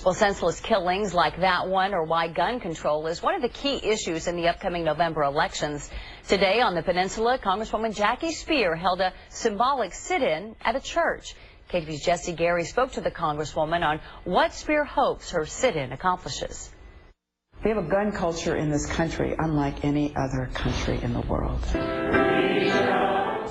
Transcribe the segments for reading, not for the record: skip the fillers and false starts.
Well, senseless killings like that one, or why gun control is one of the key issues in the upcoming November elections. Today on the peninsula, Congresswoman Jackie Speier held a symbolic sit-in at a church. KTVU's Jesse Gary spoke to the Congresswoman on what Speier hopes her sit-in accomplishes. We have a gun culture in this country unlike any other country in the world.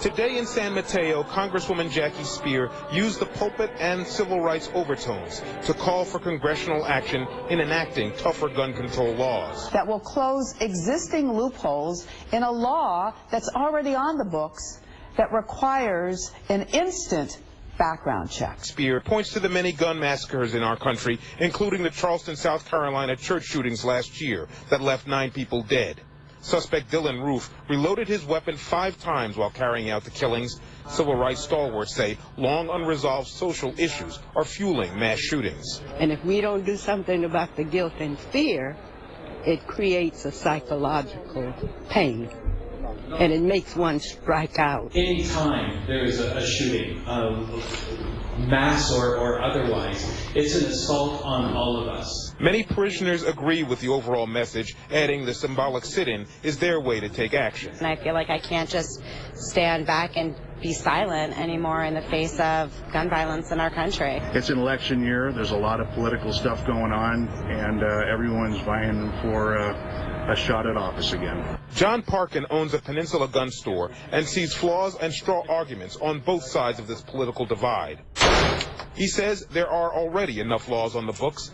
Today in San Mateo, Congresswoman Jackie Speier used the pulpit and civil rights overtones to call for congressional action in enacting tougher gun control laws. That will close existing loopholes in a law that's already on the books that requires an instant background check. Speier points to the many gun massacres in our country, including the Charleston, South Carolina church shootings last year that left 9 people dead. Suspect Dylan Roof reloaded his weapon 5 times while carrying out the killings. Civil rights stalwarts say long unresolved social issues are fueling mass shootings. And if we don't do something about the guilt and fear, it creates a psychological pain. And it makes one strike out. Anytime there is a shooting, mass or otherwise, it's an assault on all of us. Many parishioners agree with the overall message, adding the symbolic sit-in is their way to take action. And I feel like I can't just stand back and be silent anymore in the face of gun violence in our country. It's an election year. There's a lot of political stuff going on, and everyone's vying for a shot at office again. John Parkin owns a Peninsula gun store and sees flaws and straw arguments on both sides of this political divide. He says there are already enough laws on the books.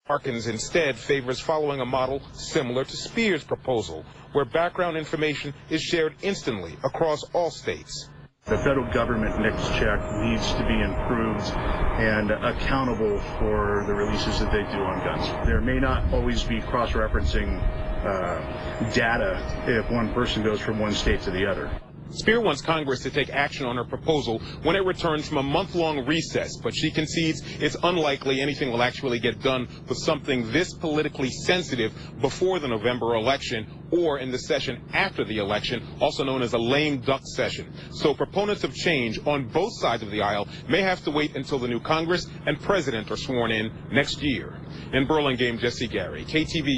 Parkins instead favors following a model similar to Speier's proposal, where background information is shared instantly across all states. The federal government NICS check needs to be improved and accountable for the releases that they do on guns. There may not always be cross-referencing data if one person goes from one state to the other. Speier wants Congress to take action on her proposal when it returns from a month-long recess, but she concedes it's unlikely anything will actually get done with something this politically sensitive before the November election or in the session after the election, also known as a lame duck session. So proponents of change on both sides of the aisle may have to wait until the new Congress and president are sworn in next year. In Burlingame, Jesse Gary, KTVU.